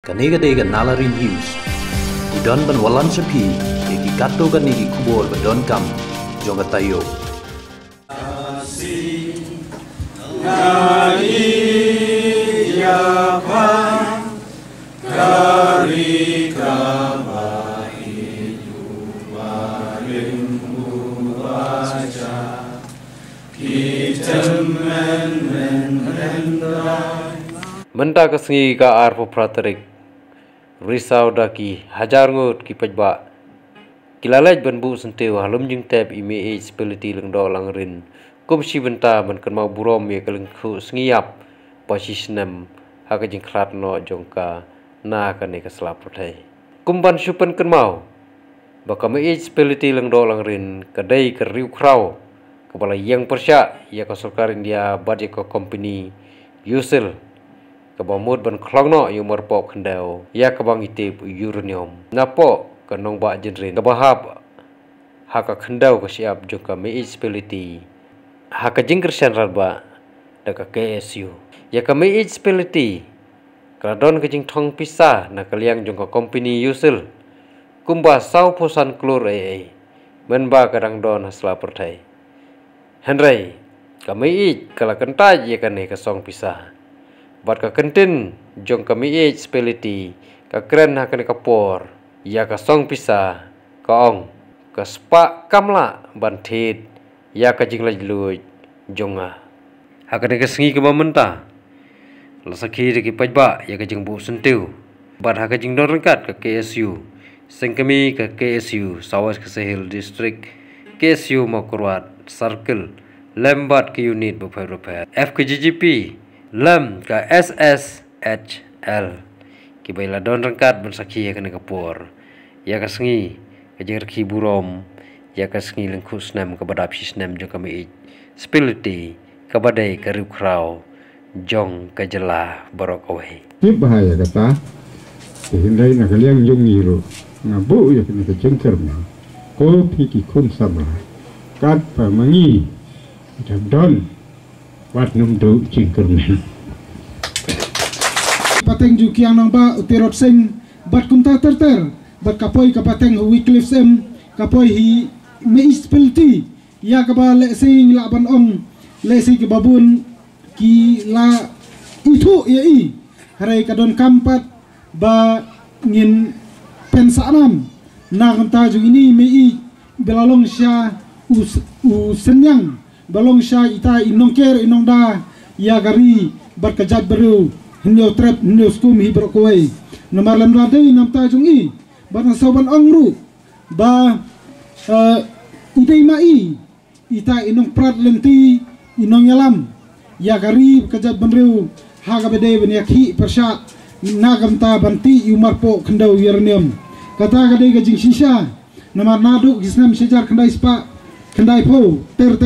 Kanega Nalari News. Udon ban walan sepi, eki kato kanigi kubol badon kam, jonga tayo. Menta kesengi ka arpo praterik risau daki hajar ngut ki pajba kilalaj ban bu senteu halum jing tep ime speliti leng do lang rin kum si benta ban kan mau burom ye keleng khu sengiap posisnem ha ka jing khrat no jongka na ka ne ka slap prothai kum ban supen kan mau ba ka me speliti leng do lang rin ka dai ka riu krau ka bala yang persya ya ka sarkar India budget ko company Yusil kabamut ban klongno yu marpop khendau ya kabang itip uranium napo kanong ba jinrin kabahap haka khendau ka siap jongka municipality haka jingker senral ba daka KSU ya ka municipality kradon ka jing thong pisa na kaliang jongka company Yusil kumba sau posan klur menba kadang don hasla perthai henry kami kala kentaj ya kane ka song pisa bat ka kentin jong kami speliti ka kren ha kane kapor ya ka song pisa ka ong ka spa kamla ban thit ya ka jinglaj luj jonga ha kane ka sengi ka mamenta la sakhi de ki pajba ya ka jing bu sentiu bat ha ka jing don rengkat ka KSU sengkami ka KSU Sawas Kesehil district KSU Makurwat circle lembat ke unit bupar FKGGP lem ka SSHL ki baila don rengkat bersaki ya kena kapur ya ka sengi ka jing ki burom ya ka sengi lengkus nam ka badap sisnem jo kami spility ka badai ka riu krau jong ka jela borok awai tip bahaya kata hindai na kaliang jong ngiro ngabu ya kena ka jengker na ko piki kun sama kat pamangi don wat num do jengker men pateng jukiang nang ba utirot sing bat kumta terter bat kapoi ka pateng Wycliffe sem kapoi hi municipality ya ka ba le sing la ban ong le sing ke babun ki la itu ya i harai ka don kampat ba ngin pensanam na kamta ju ini mei belalong sya u senyang balong sya ita inongker inongda ya gari bat kajat beru hinyo trap hinyo skum hi brokoi nomor lam dei nam ta jung i ban saban angru ba idei mai ita inong prat lenti inong yalam ya gari kajat benru ha ga bede ben yakhi persha nagam ta banti yumarpo khandau uranium kata ga dei ga jing shisha nomor nadu gisnam sejar khandai spa khandai po ter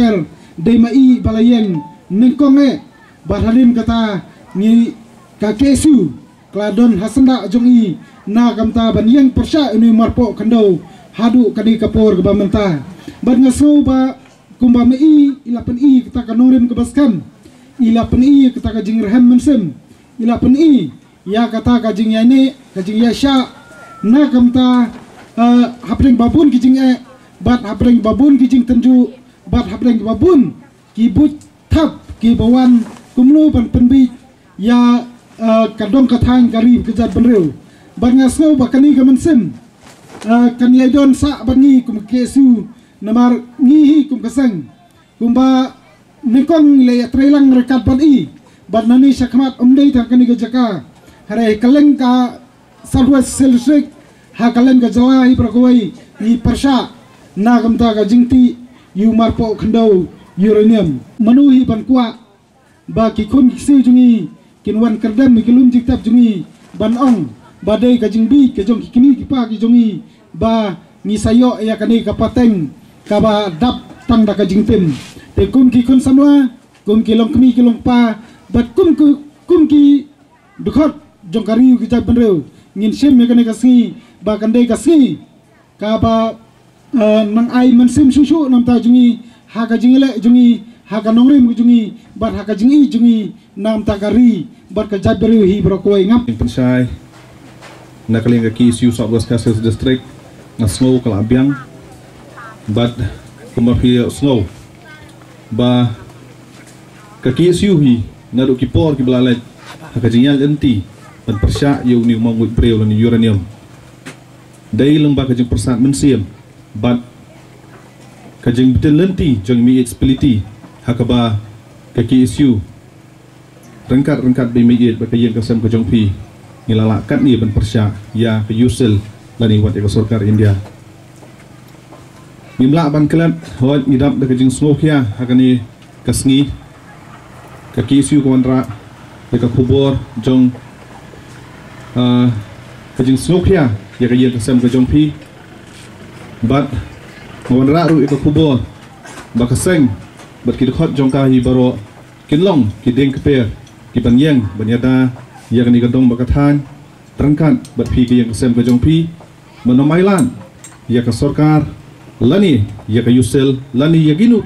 dei mai balayeng nengkonge barhalim kata ni ka kesu kladon hasanda jongi na kamta ban yang persya ini marpo kandau hadu kadi kapor ke bamenta ban ngaso ba kumba mei ilapen i kita kanorim ke baskam ilapen i kita ka jingraham mensem ilapen i ya kata ka jing yani ka jing yasha na kamta hapreng babun ki jing bat hapreng babun ki jing tenju bat hapreng babun ki but thap ki bawan kumlu ban penbi ya kadong katang karib kejat benreu bangasno bakani kamensem kan yadon sa bangi kum kesu namar ngihi kum kasang kumba nekong le trailang rekat ban i banani sakmat umdei ta kani gejaka hare kaleng ka salwas selstrek ha kaleng ka jawai prakoi ni persha na kamta ka jingti yu marpo khandau uranium manuhi ban kwa ba ki kun kisi jungi kinwan kerdam mi kelum jiktap jungi ban ong badai ka jingbi ke jong kini kipa ki jongi ba ni sayo ya kani ka pateng ka ba dap tang da ka jingtim te kum ki kun samla kum ki long kmi ki long pa bat kum ki dukhot jong kari ki jab benreu ngin sem me kani ka si ba kandai ka si ka ba nang ai man sem susu nam ta jungi ha ka jingile jungi ha ka nongrim jungi bat ha ka jingi jungi nam takari bar ka jabri hi brokoi ngam pensai na kaling ki isu Southwest Castles District na snow kalabiang but kumapi snow ba kaki isu hi na do ki por ki blalaj hakajingal enti ban persya yu ni mangut breu ni uranium dai lang ba kajing persat mensiam but kajing betul lenti jong mi expility hakaba kaki isu rengkat bi mi ba kajing kasam kajong pi ngilalakat ni ban persya ya ke yusil lani wat ke sarkar India mimla ban kelat hot ngidap da kajing smoke ya hakani kasngi kaki isu kontra ka kubur jong kajing smoke ya kajing kasam kajong pi but mawanra ru ka kubur bakaseng bat kidkhot jong ka hi baro kinlong kideng keper kipanyeng banyada yang ni gandong bakathan terangkat bat pi yang kasam kajong pi menomailan ya ka sarkar lani ya ka yusil lani ya ginu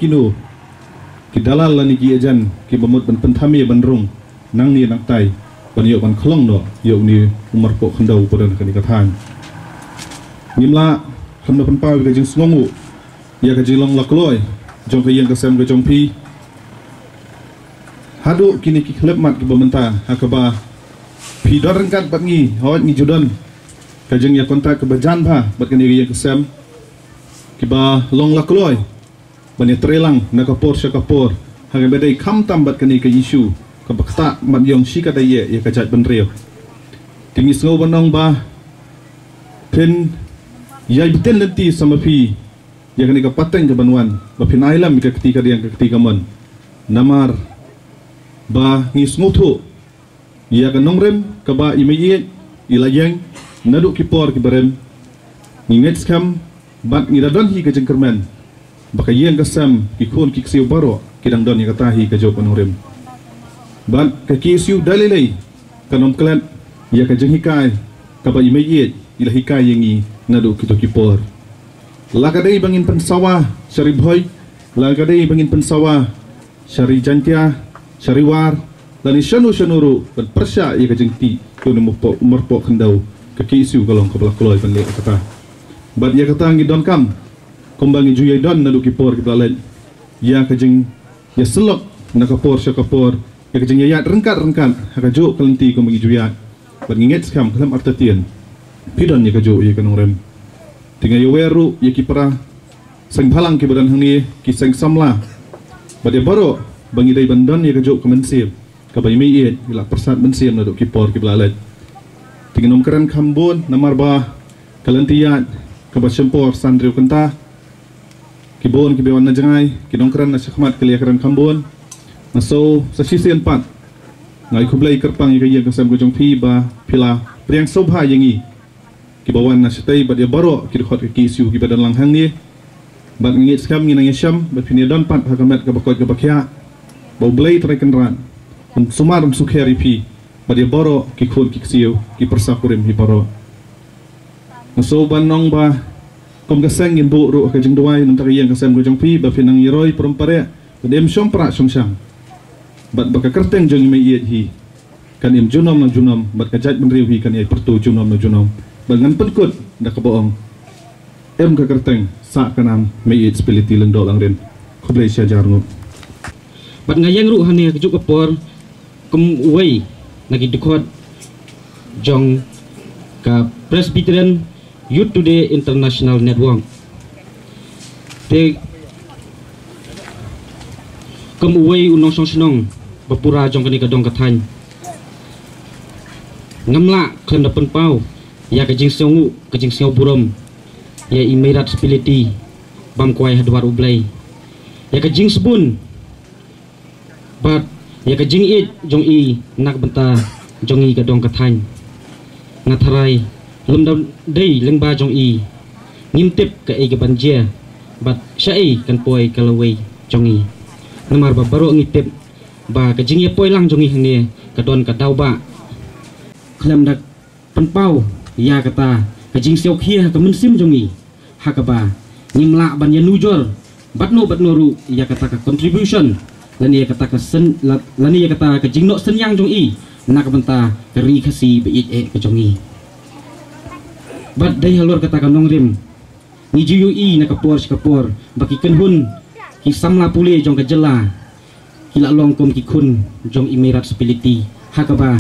kidalal lani ki ajan ki bamut ban penthami banrung nang ni nak tai ban yo ban khlong no yo ni umar po khandau podan kani kathan nimla khamna pan paw ka jing sngongu ya ka jilong lakloi jong ka yang kasam ka jong pi hadu kini ki khlep mat ki bamenta hakaba pi dorangkat bat ngi hot ngi judan ka jing ya kontrak ka bajan pha bat kani yang kasam ki ba long lakloi bani trelang na kapor sya kapor haga bedai kham tam bat kani ka isu ka bakta mat yong shi ka daye ya ka jat ban reu tingi sngo banong ba pen ya biten lenti sama pi ya kani ka pateng ka banwan ba pin ailam ka ketika yang ka ketika mon namar ba ngi sngo thu ya ka nongrem ka ba imeye ilayang nadu ki por ki barem ngi ngets kam bat ngi dadon hi ka jengkerman baka yang kasam ki khon ki ksiu baro kidang don yang katahi ka jok panorem ban ka kisiu dalilai kanom klan ya ka jenghikai ka ba imeye ila hikai yangi nadu kito ki por la ka dei bangin pensawa syari boy la ka dei bangin pensawa syari jantia syari war dan syanu ban persya ya ka jengti ko ni umur po khandau ka kisiu kalong ka bala koloi ban le kata bat ya kata ngi don kam kumbangi juyai don nadu kipor kita lain ya kajing ya selok na kapor sya kapor ya kajing ya rengkat hakajo kelenti kumbangi juyai bat nginget skam kalam artatian pidon ya kajo ya kanong rem tinggal ya weru ya kipara sang balang ki badan hangi ki sang samla bat ya baro bangi dai bandan ya kajo kemensir kabai mei ila persat mensir nadu kipor ki lain tinggal nomkeran kambon namar ba kalentian kabasempor sandriu kenta kibon kibewan na jangai kidongkran na syakmat kaliakaran kambon maso sa sisi 4 ngai kublai kerpang ikaya kasam gojong pi ba pila priang sobha yangi kibawan na syai ba dia baro kidkhot ki isu kibadan langhang ni bat ngit skam nginang yasham bat pinidon 4 hakamat kabakot kabakya bau blai trekenran sumar sukheri pi ba dia baro kikhon kiksiu ki persakurim hi baro maso banong ba kom kasang in bu ru ka jing duai nang tari yang kasam gojong pi ba pinang yiroi perompare dem syom pra syong bat baka kerteng jong mai yet hi kan im junom na junom bat ka jat benriu hi kan ai pertu junom na junom bangan penkut da ka boong em ka kerteng sa kanam mai yet spiliti leng do lang ren khoblai sya jarngu bat ngayang ru hane ka juk kapor kum wei nagi dukot jong ka Presbyterian Youth Today International Network te kemuwei unong song senong bapura jong kani kadong kathan ngamla klen dapen pau ya kajing songu kajing sio burom ya imirat spiliti bam kwai hadwar ublai ya kajing sebun bat ya kajing it jong i nak benta jong i kadong kathan ngatharai lum dam dei lengba jong i ngimtip ka e banjia bat syai kan poi kalawei jong i namar ba baro ngitip ba ka jing ye poi lang jong i hne ka don ka dau ba khlam dak penpau ya kata ka jing siok hia ka mensim jong i hakaba ngimla ban ya nujor batno ru ya kata ka contribution lan ya kata ka sen lan ya kata ka jing no senyang jong i nak benta keri khasi be ka jong i bat dai halor kata kanong rim ni jui na kapor baki kenhun ki samla pule jong ka jela kila longkom ki kun jong imerat spiliti hakaba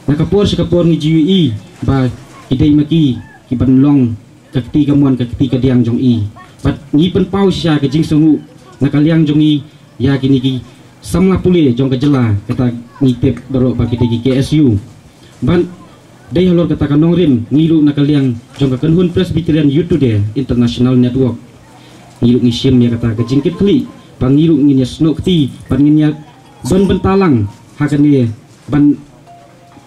na kapor ni jui ba kidai maki ki banlong kakti kamuan kakti kadiang jong i bat ni pen pau sia ke jing songu na kaliang jong i ya kini ki samla pule jong ka jela kata ni tep baro baki ki KSU ban dai halor kata kanong rim ngilu na kaliang jong ka kenhun Presbyterian Youth Today International Network ngilu ngisim ya kata ka jingkit kli ban ngilu nginya sno kti ban nginya ban bentalang hakan ni ban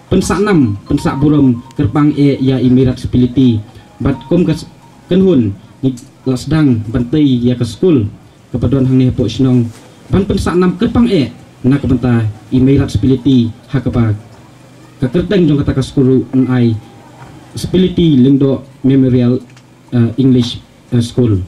pensak 6 pensak burom kerpang ya imirat spiliti bat kom ka kenhun ni lasdang bantai ya ke skul kepaduan hang ni po snong ban pensak 6 kerpang na kebenta imirat spiliti hakapa kakerteng jong kata skulu ai spiliti lingdo memorial English school